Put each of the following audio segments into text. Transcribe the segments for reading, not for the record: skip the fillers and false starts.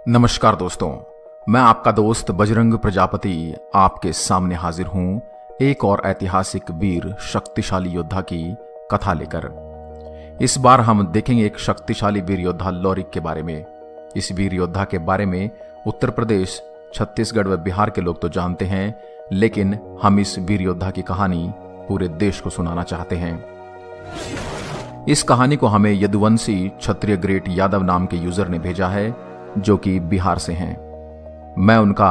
नमस्कार दोस्तों, मैं आपका दोस्त बजरंग प्रजापति आपके सामने हाजिर हूं एक और ऐतिहासिक वीर शक्तिशाली योद्धा की कथा लेकर। इस बार हम देखेंगे एक शक्तिशाली वीर योद्धा लोरिक के बारे में। इस वीर योद्धा के बारे में उत्तर प्रदेश, छत्तीसगढ़ व बिहार के लोग तो जानते हैं, लेकिन हम इस वीर योद्धा की कहानी पूरे देश को सुनाना चाहते हैं। इस कहानी को हमें यदुवंशी क्षत्रिय ग्रेट यादव नाम के यूजर ने भेजा है, जो कि बिहार से हैं। मैं उनका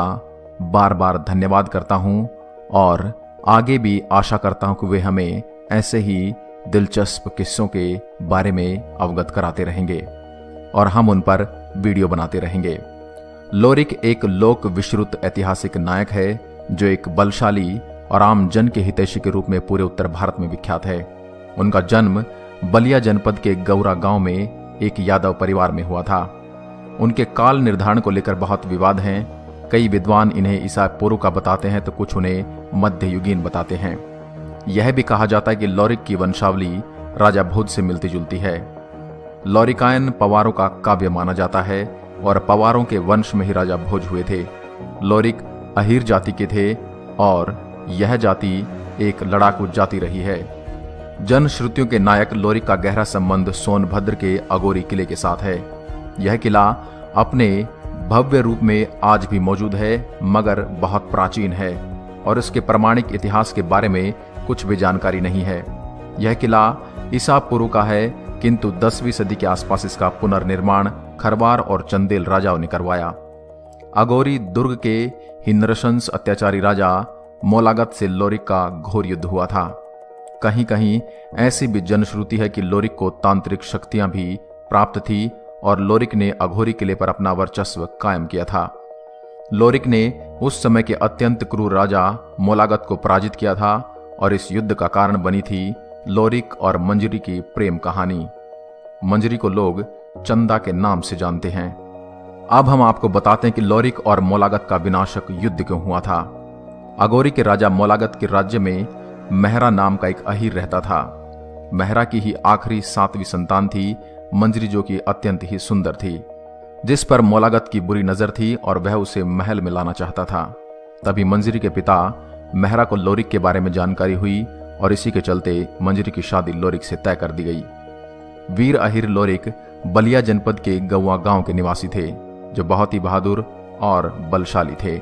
बार बार धन्यवाद करता हूं और आगे भी आशा करता हूं कि वे हमें ऐसे ही दिलचस्प किस्सों के बारे में अवगत कराते रहेंगे और हम उन पर वीडियो बनाते रहेंगे। लोरिक एक लोक विश्रुत ऐतिहासिक नायक है, जो एक बलशाली और आम जन के हितैषी के रूप में पूरे उत्तर भारत में विख्यात है। उनका जन्म बलिया जनपद के गौरा गांव में एक यादव परिवार में हुआ था। उनके काल निर्धारण को लेकर बहुत विवाद हैं। कई विद्वान इन्हें ईसा पूर्व का बताते हैं तो कुछ उन्हें मध्ययुगीन बताते हैं। यह भी कहा जाता है कि लोरिक की वंशावली राजा भोज से मिलती जुलती है। लोरिकायन पवारों का काव्य माना जाता है और पवारों के वंश में ही राजा भोज हुए थे। लोरिक अहीर जाति के थे और यह जाति एक लड़ाकू जाति रही है। जनश्रुतियों के नायक लोरिक का गहरा संबंध सोनभद्र के अगोरी किले के साथ है। यह किला अपने भव्य रूप में आज भी मौजूद है, मगर बहुत प्राचीन है और इसके प्रमाणिक इतिहास के बारे में कुछ भी जानकारी नहीं है। यह किला ईसा पूर्व का है, किंतु 10वीं सदी के आसपास इसका पुनर्निर्माण खरवार और चंदेल राजाओं ने करवाया। अगोरी दुर्ग के ही नृशंस अत्याचारी राजा मोलागत से लोरिक का घोर युद्ध हुआ था। कहीं कहीं ऐसी भी जनश्रुति है कि लोरिक को तांत्रिक शक्तियां भी प्राप्त थी और लोरिक ने अघोरी किले पर अपना वर्चस्व कायम किया था। लोरिक ने उस समय के अत्यंत क्रूर राजा मोलागत को पराजित किया था और इस युद्ध का कारण बनी थी लोरिक और मंजरी की प्रेम कहानी। मंजरी को लोग चंदा के नाम से जानते हैं। अब हम आपको बताते हैं कि लोरिक और मोलागत का विनाशक युद्ध क्यों हुआ था। अगोरी के राजा मोलागत के राज्य में मेहरा नाम का एक अहीर रहता था। मेहरा की ही आखिरी 7वीं संतान थी मंजरी, जो कि अत्यंत ही सुंदर थी, जिस पर मोलागत की बुरी नजर थी और वह उसे महल में लाना चाहता था। तभी मंजरी के पिता मेहरा को लोरिक के बारे में जानकारी हुई और इसी के चलते मंजरी की शादी लोरिक से तय कर दी गई। वीर अहीर लोरिक बलिया जनपद के गौवा गांव के निवासी थे, जो बहुत ही बहादुर और बलशाली थे।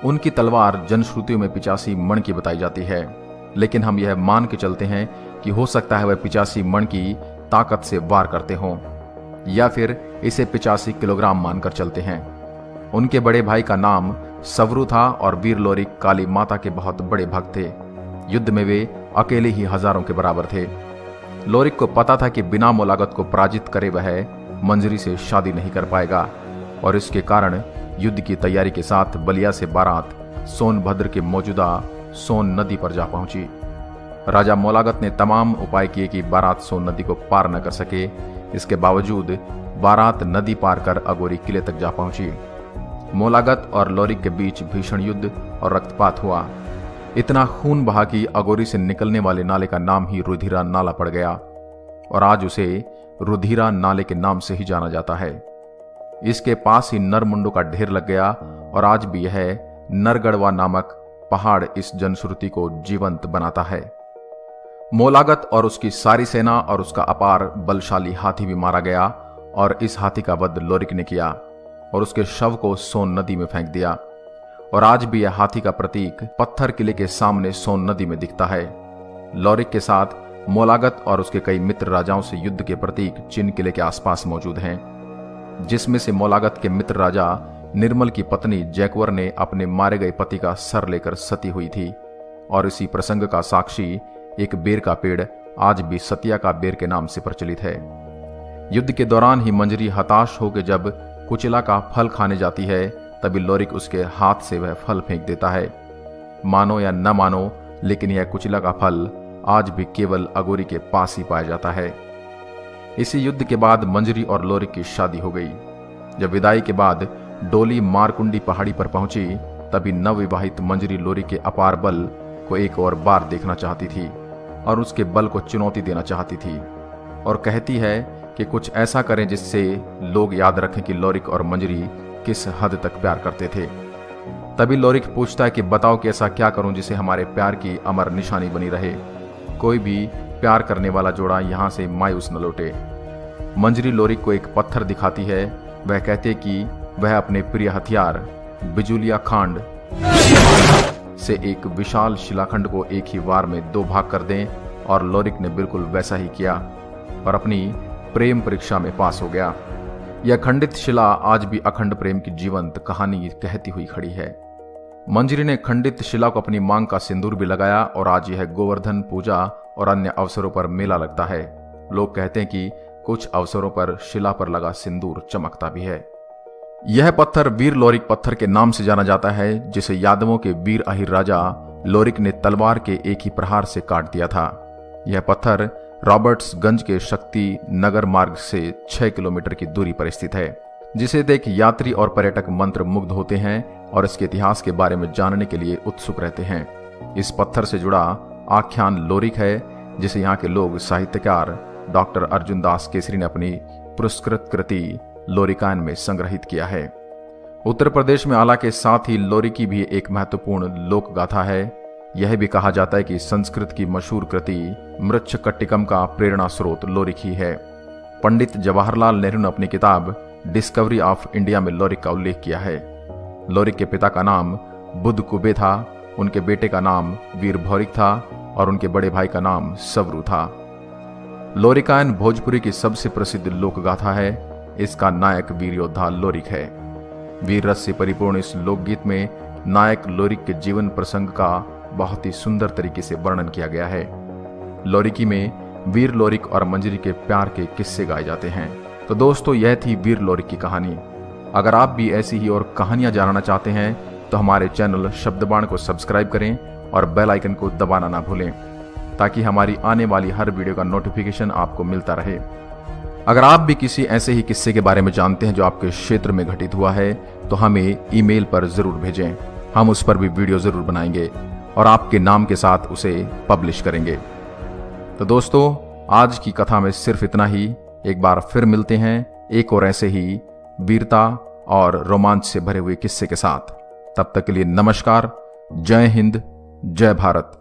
उनकी तलवार जनश्रुतियों में 85 मण की बताई जाती है, लेकिन हम यह मान के चलते हैं कि हो सकता है वह 85 मण की ताकत से वार करते हों, या फिर इसे 85 किलोग्राम मानकर चलते हैं। उनके बड़े भाई का नाम सवरू था और वीर लोरिक काली माता के बहुत बड़े भक्त थे। युद्ध में वे अकेले ही हजारों के बराबर थे। लोरिक को पता था कि बिना मोलागत को पराजित करे वह मंजरी से शादी नहीं कर पाएगा और इसके कारण युद्ध की तैयारी के साथ बलिया से बारात सोनभद्र के मौजूदा सोन नदी पर जा पहुंची। राजा मोलागत ने तमाम उपाय किए कि बारात सोन नदी को पार न कर सके। इसके बावजूद बारात नदी पार कर अगोरी किले तक जा पहुंची। मोलागत और लोरिक के बीच भीषण युद्ध और रक्तपात हुआ। इतना खून बहा कि अगोरी से निकलने वाले नाले का नाम ही रुधिरा नाला पड़ गया और आज उसे रुधिरा नाले के नाम से ही जाना जाता है। इसके पास ही नरमुंडों का ढेर लग गया और आज भी यह नरगढ़वा नामक पहाड़ इस जनश्रुति को जीवंत बनाता है। मोलागत और उसकी सारी सेना और उसका अपार बलशाली हाथी भी मारा गया और इस हाथी का वध लोरिक ने किया और उसके शव को सोन नदी में फेंक दिया। और आज भी यह हाथी का प्रतीक पत्थर किले के सामने सोन नदी में दिखता है। लोरिक के साथ मोलागत और उसके कई मित्र राजाओं से युद्ध के प्रतीक चिन्ह किले के आसपास मौजूद हैं, जिसमें से मोलागत के मित्र राजा निर्मल की पत्नी जैकवर ने अपने मारे गए पति का सर लेकर सती हुई थी और इसी प्रसंग का साक्षी एक बेर का पेड़ आज भी सतिया का बेर के नाम से प्रचलित है। युद्ध के दौरान ही मंजरी हताश होकर जब कुचिला का फल खाने जाती है, तभी लोरिक उसके हाथ से वह फल फेंक देता है। मानो या न मानो, लेकिन यह कुचिला का फल आज भी केवल अगोरी के पास ही पाया जाता है। इसी युद्ध के बाद मंजरी और लोरिक की शादी हो गई। जब विदाई के बाद डोली मारकुंडी पहाड़ी पर पहुंची, तभी नवविवाहित मंजरी लोरिक के अपार बल को एक और बार देखना चाहती थी और उसके बल को चुनौती देना चाहती थी। और कहती है कि कुछ ऐसा करें जिससे लोग याद रखें कि लोरिक और मंजरी किस हद तक प्यार करते थे। तभी लोरिक पूछता है कि बताओ कि ऐसा क्या करूं जिसे हमारे प्यार की अमर निशानी बनी रहे, कोई भी प्यार करने वाला जोड़ा यहां से मायूस न लौटे। मंजरी लोरिक को एक पत्थर दिखाती है। वह कहती है कि वह अपने प्रिय हथियार बिजुलिया खांड से एक विशाल शिलाखंड को एक ही वार में 2 भाग कर दें, और लोरिक ने बिल्कुल वैसा ही किया और अपनी प्रेम परीक्षा में पास हो गया। यह खंडित शिला आज भी अखंड प्रेम की जीवंत कहानी कहती हुई खड़ी है। मंजरी ने खंडित शिला को अपनी मांग का सिंदूर भी लगाया और आज यह गोवर्धन पूजा और अन्य अवसरों पर मेला लगता है। लोग कहते हैं कि कुछ अवसरों पर शिला पर लगा सिंदूर चमकता भी है। यह पत्थर वीर लोरिक पत्थर के नाम से जाना जाता है, जिसे यादवों के वीर अहिर राजा लोरिक ने तलवार के एक ही प्रहार से काट दिया था। यह पत्थर रॉबर्ट्सगंज के शक्ति नगर मार्ग से 6 किलोमीटर की दूरी पर स्थित है, जिसे देख यात्री और पर्यटक मंत्र मुग्ध होते हैं और इसके इतिहास के बारे में जानने के लिए उत्सुक रहते हैं। इस पत्थर से जुड़ा आख्यान लोरिक है, जिसे यहाँ के लोग साहित्यकार डॉक्टर अर्जुन दास केसरी ने अपनी पुरस्कृत कृति लोरिकायन में संग्रहित किया है। उत्तर प्रदेश में आला के साथ ही लोरिकी भी एक महत्वपूर्ण लोक गाथा है। यह भी कहा जाता है कि संस्कृत की मशहूर कृति मृच्छकट्टिकम का प्रेरणा स्रोत लोरिक ही है। पंडित जवाहरलाल नेहरू ने अपनी किताब डिस्कवरी ऑफ इंडिया में लोरिक का उल्लेख किया है। लोरिक के पिता का नाम बुद्ध कुबे था, उनके बेटे का नाम वीर भौरिक था और उनके बड़े भाई का नाम सवरू था। लोरिकायन भोजपुरी की सबसे प्रसिद्ध लोक गाथा है। इसका नायक वीर योद्धा लोरिक है। वीर रस से परिपूर्ण इस लोकगीत में नायक लोरिक के जीवन प्रसंग का बहुत ही सुंदर तरीके से वर्णन किया गया है। लोरिकी में वीर लोरिक और मंजरी के प्यार के किस्से गाए जाते हैं। तो दोस्तों, यह थी वीर लोरिक की कहानी। अगर आप भी ऐसी ही और कहानियां जानना चाहते हैं तो हमारे चैनल शब्दबाण को सब्सक्राइब करें और बेल आइकन को दबाना ना भूलें, ताकि हमारी आने वाली हर वीडियो का नोटिफिकेशन आपको मिलता रहे। अगर आप भी किसी ऐसे ही किस्से के बारे में जानते हैं जो आपके क्षेत्र में घटित हुआ है, तो हमें ईमेल पर जरूर भेजें। हम उस पर भी वीडियो जरूर बनाएंगे और आपके नाम के साथ उसे पब्लिश करेंगे। तो दोस्तों, आज की कथा में सिर्फ इतना ही। एक बार फिर मिलते हैं एक और ऐसे ही वीरता और रोमांच से भरे हुए किस्से के साथ। तब तक के लिए नमस्कार। जय हिंद, जय भारत।